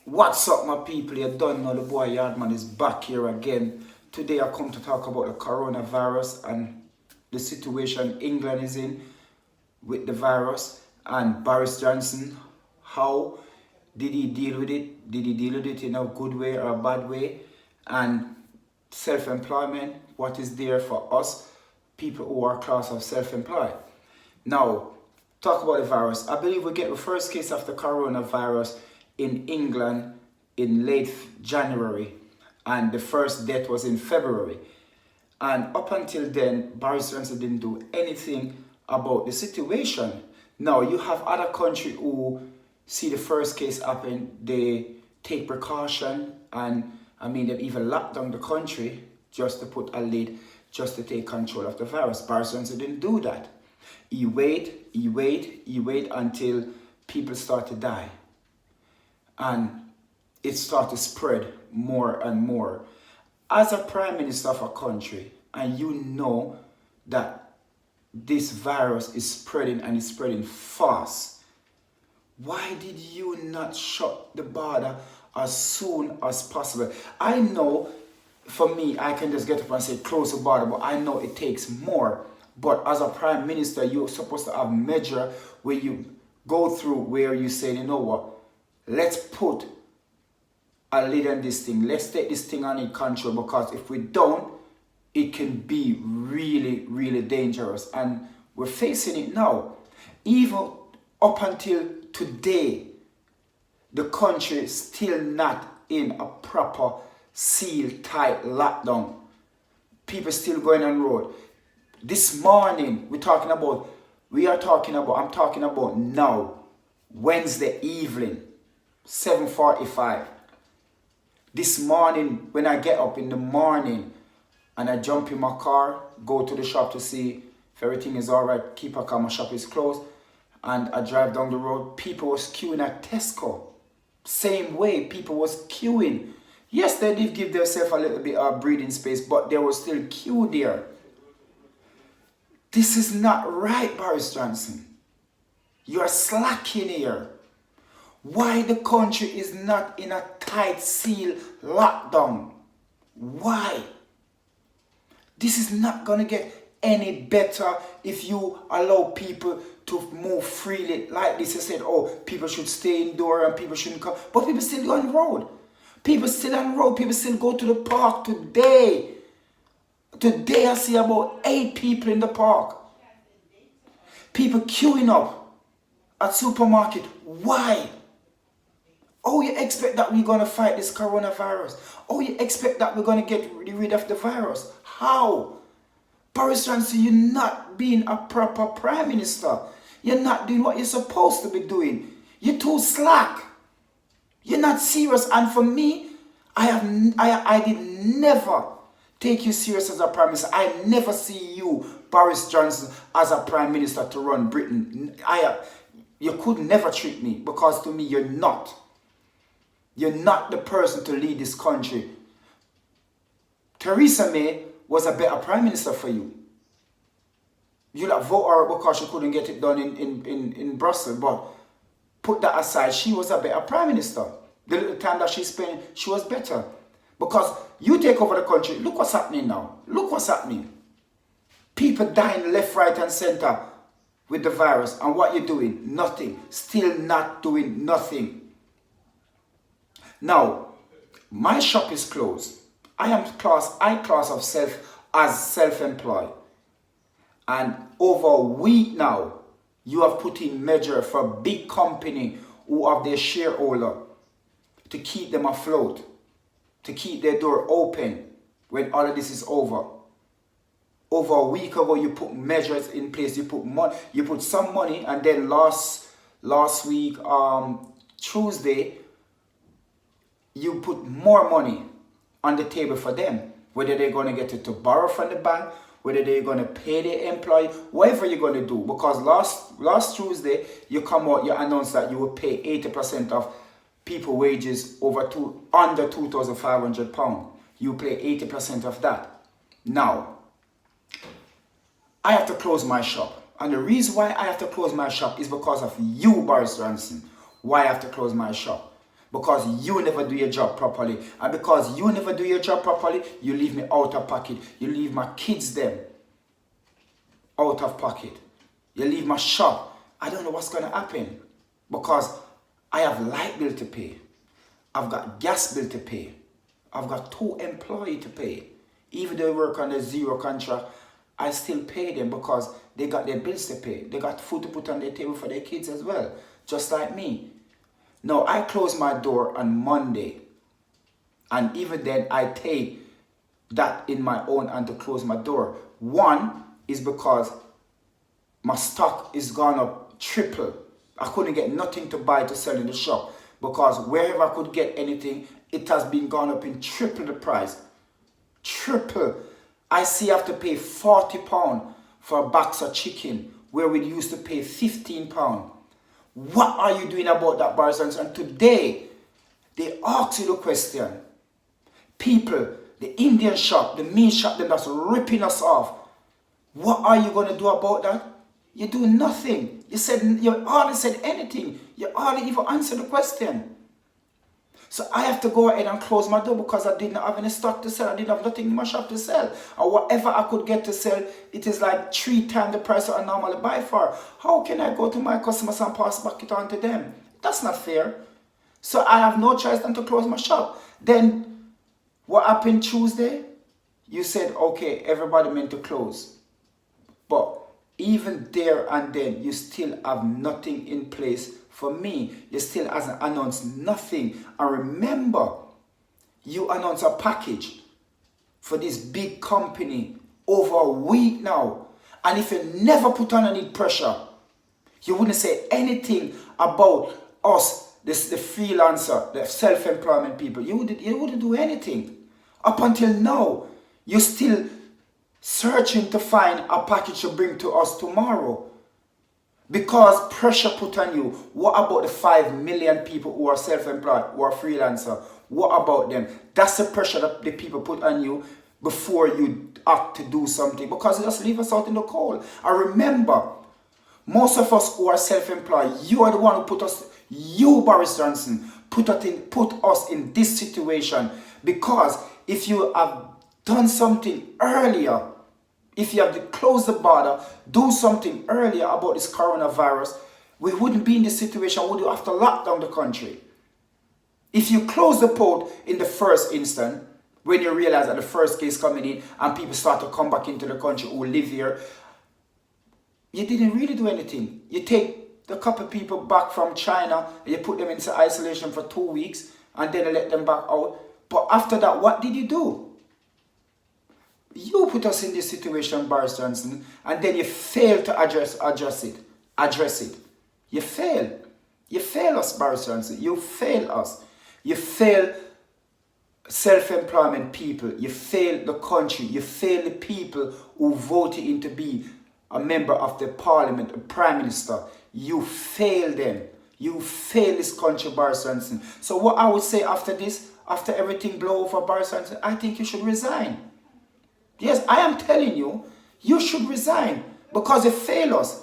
What's up, my people? You don't know the boy Yardman is back here again. Today I come to talk about the coronavirus and the situation England is in with the virus, and Boris Johnson. How did he deal with it? Did he deal with it in a good way or a bad way? And self-employment, what is there for us people who are class of self-employed? Now, talk about the virus. I believe we get the first case of the coronavirus in England in late January, and the first death was in February. And up until then, Boris Johnson didn't do anything about the situation. Now, you have other countries who see the first case happen, they take precaution, and they've even locked down the country just to put a lid, just to take control of the virus. Boris Johnson didn't do that. He wait until people start to die. And it started to spread more and more. As a prime minister of a country, and you know that this virus is spreading and it's spreading fast, why did you not shut the border as soon as possible? I know, for me, I can just get up and say close the border, but I know it takes more. But as a prime minister, you're supposed to have measure where you go through, where you say, you know what, let's put a lid on this thing. Let's take this thing under control, because if we don't, it can be really, really dangerous. And we're facing it now. Even up until today, the country is still not in a proper sealed tight lockdown. People still going on road. This morning, I'm talking about now, Wednesday evening, 7:45. This morning, when I get up in the morning and I jump in my car, go to the shop to see if everything is all right, keep a car, my shop is closed, and I drive down the road, people was queuing at Tesco. Same way, people was queuing. Yes, they did give themselves a little bit of breathing space, but there was still queue there. This is not right, Boris Johnson. You are slacking here. Why the country is not in a tight seal lockdown? Why? This is not going to get any better if you allow people to move freely like this. You said, oh, people should stay indoors and people shouldn't come. But people still go on the road. People still on the road. People still go to the park today. Today I see about 8 people in the park. People queuing up at supermarket. Why? Oh, you expect that we're going to fight this coronavirus? Oh, you expect that we're going to get rid of the virus? How? Boris Johnson, you're not being a proper prime minister. You're not doing what you're supposed to be doing. You're too slack. You're not serious. And for me, I did never take you serious as a prime minister. I never see you, Boris Johnson, as a prime minister to run Britain. You could never treat me, because to me, you're not. You're not the person to lead this country. Theresa May was a better prime minister for you. You like vote her because she couldn't get it done in Brussels, but put that aside, she was a better prime minister. The little time that she spent, she was better. Because you take over the country, look what's happening now. Look what's happening. People dying left, right, and center with the virus. And what you're doing? Nothing. Still not doing nothing. Now, my shop is closed. I class of self-employed. And over a week now, you have put in measure for a big company who have their shareholder to keep them afloat, to keep their door open when all of this is over. Over a week ago, you put measures in place. You put some money, and then last week, Tuesday, you put more money on the table for them. Whether they're going to get it to borrow from the bank, whether they're going to pay their employee, whatever you're going to do. Because last Tuesday, you announced that you will pay 80% of people wages under £2,500. You pay 80% of that. Now, I have to close my shop. And the reason why I have to close my shop is because of you, Boris Johnson. Why I have to close my shop? Because you never do your job properly. And because you never do your job properly, you leave me out of pocket. You leave my kids them out of pocket. You leave my shop. I don't know what's going to happen. Because I have light bill to pay. I've got gas bill to pay. I've got 2 employees to pay. Even though they work on a zero contract, I still pay them because they got their bills to pay. They got food to put on their table for their kids as well. Just like me. Now, I close my door on Monday. And even then, I take that in my own hand to close my door. One is because my stock is gone up triple. I couldn't get nothing to buy to sell in the shop. Because wherever I could get anything, it has been gone up in triple the price. Triple. I see I have to pay £40 for a box of chicken, where we used to pay £15. What are you doing about that, Boris Johnson? And today, they ask you the question. People, the Indian shop, the meat shop, them that's ripping us off. What are you going to do about that? You do nothing. You hardly said anything. You hardly even answered the question. So I have to go ahead and close my door because I didn't have any stock to sell. I didn't have nothing in my shop to sell. Or whatever I could get to sell, it is like 3 times the price that I normally buy for. How can I go to my customers and pass back it on to them? That's not fair. So I have no choice than to close my shop. Then what happened Tuesday? You said, okay, everybody meant to close. But even there and then, you still have nothing in place for me. You still hasn't announced nothing. And remember, you announced a package for this big company over a week now. And if you never put on any pressure, you wouldn't say anything about us, the freelancer, the self-employment people. You wouldn't do anything. Up until now, you're still searching to find a package to bring to us tomorrow. Because pressure put on you. What about the 5 million people who are self-employed, who are freelancer? What about them? That's the pressure that the people put on you before you act to do something. Because they just leave us out in the cold. And remember, most of us who are self-employed, you are the one who put us, you, Boris Johnson, put us in this situation. Because if you have done something earlier, if you have to close the border, do something earlier about this coronavirus, we wouldn't be in this situation. We would have to lock down the country. If you close the port in the first instant, when you realize that the first case coming in and people start to come back into the country who live here, you didn't really do anything. You take the couple people back from China, and you put them into isolation for 2 weeks, and then you let them back out. But after that, what did you do? You put us in this situation, Boris Johnson, and then you fail to address it. You fail. You fail us, Boris Johnson. You fail us. You fail self-employment people. You fail the country. You fail the people who voted in to be a member of the parliament, a prime minister. You fail them. You fail this country, Boris Johnson. So what I would say after this, after everything blow over, Boris Johnson, I think you should resign. Yes, I am telling you, you should resign because you fail us.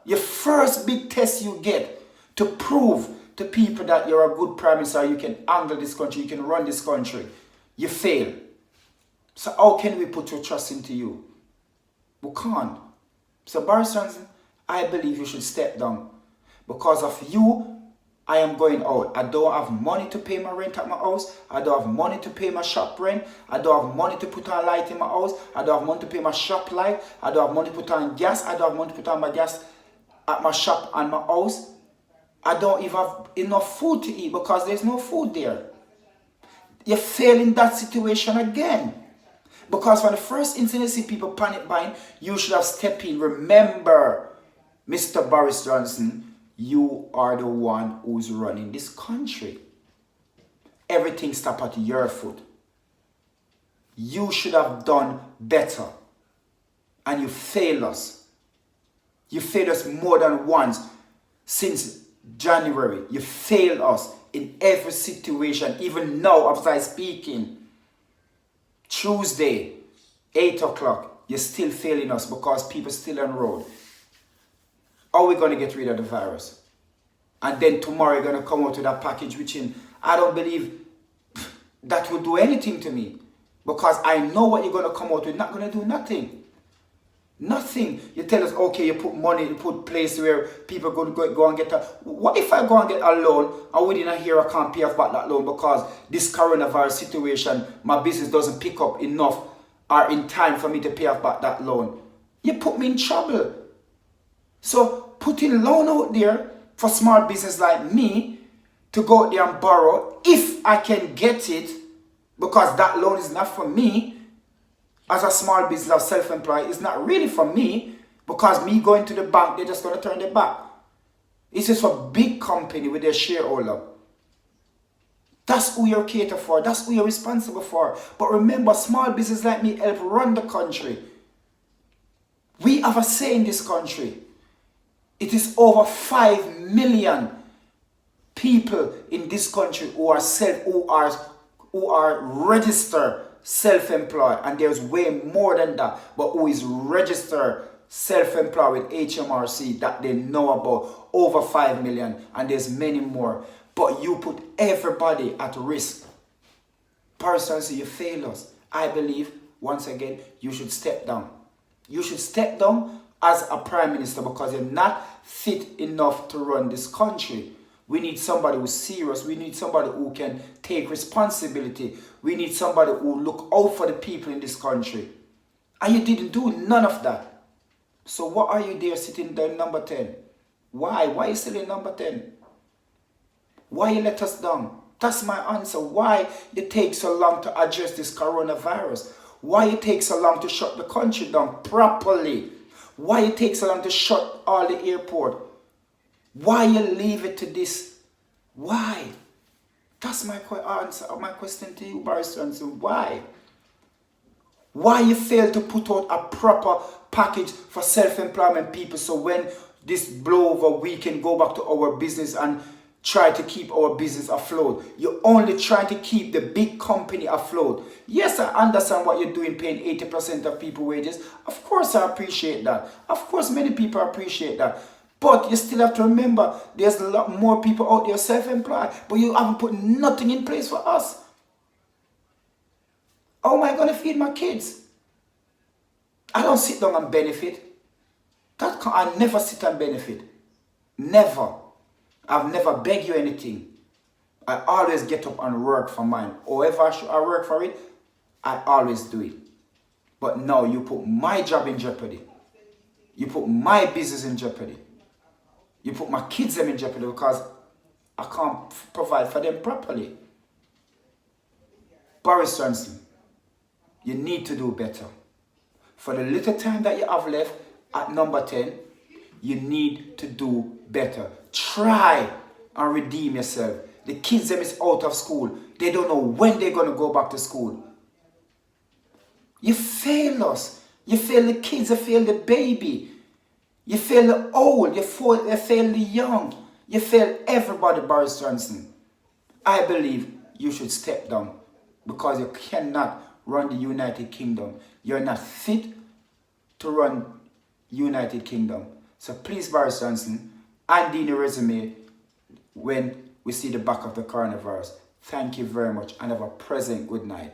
Your first big test you get to prove to people that you're a good prime minister, you can handle this country, you can run this country, you fail. So how can we put your trust into you? We can't. So Boris Johnson, I believe you should step down. Because of you, I am going out. I don't have money to pay my rent at my house. I don't have money to pay my shop rent. I don't have money to put on light in my house. I don't have money to pay my shop light. I don't have money to put on gas. I don't have money to put on my gas at my shop and my house. I don't even have enough food to eat because there's no food there. You fail in that situation again. Because for the first instance you see people panic buying, you should have stepped in. Remember, Mr. Boris Johnson, you are the one who's running this country. Everything stopped at your foot. You should have done better. And you failed us. You failed us more than once since January. You failed us in every situation. Even now, as I speaking, Tuesday, 8 o'clock, you're still failing us because people still on road. How are we going to get rid of the virus? And then tomorrow you're going to come out with a package which I don't believe that will do anything to me. Because I know what you're going to come out with, not going to do nothing. Nothing. You tell us, okay, you put money, you put place where people go and get a... What if I go and get a loan and within a year I can't pay off back that loan because this coronavirus situation, my business doesn't pick up enough or in time for me to pay off back that loan? You put me in trouble. So putting loan out there for small business like me to go out there and borrow, if I can get it, because that loan is not for me, as a small business or self-employed, it's not really for me, because me going to the bank, they're just going to turn their back. It's just for big company with their shareholder. That's who you're catered for. That's who you're responsible for. But remember, small business like me help run the country. We have a say in this country. It is over 5 million people in this country who are registered self-employed, and there's way more than that, but who is registered self-employed with HMRC that they know about, over 5 million, and there's many more. But you put everybody at risk. Boris Johnson, you fail us. I believe, once again, you should step down. You should step down as a prime minister because you're not fit enough to run this country. We need somebody who's serious. We need somebody who can take responsibility. We need somebody who look out for the people in this country. And you didn't do none of that. So what are you there sitting there number 10? Why? Why are you still in number 10? Why you let us down? That's my answer. Why it takes so long to address this coronavirus? Why it takes so long to shut the country down properly? Why it takes so long to shut all the airport? Why you leave it to this? Why? That's my answer. My question to you, Boris Johnson. Why? Why you fail to put out a proper package for self-employment people so when this blow over, we can go back to our business and try to keep our business afloat? You're only trying to keep the big company afloat. Yes, I understand what you're doing, paying 80% of people wages. Of course, I appreciate that. Of course, many people appreciate that. But you still have to remember, there's a lot more people out there self-employed, but you haven't put nothing in place for us. How am I going to feed my kids? I don't sit down and benefit. I never sit and benefit. Never. I've never begged you anything. I always get up and work for mine. However I work for it, I always do it. But now you put my job in jeopardy. You put my business in jeopardy. You put my kids in jeopardy because I can't provide for them properly. Boris Johnson, you need to do better. For the little time that you have left at number 10, you need to do better. Try and redeem yourself. The kids them is out of school. They don't know when they're going to go back to school. You fail us. You fail the kids. You fail the baby. You fail the old. You fail the young. You fail everybody, Boris Johnson. I believe you should step down because you cannot run the United Kingdom. You're not fit to run United Kingdom. So please, Boris Johnson, and in your resume when we see the back of the coronavirus. Thank you very much and have a pleasant good night.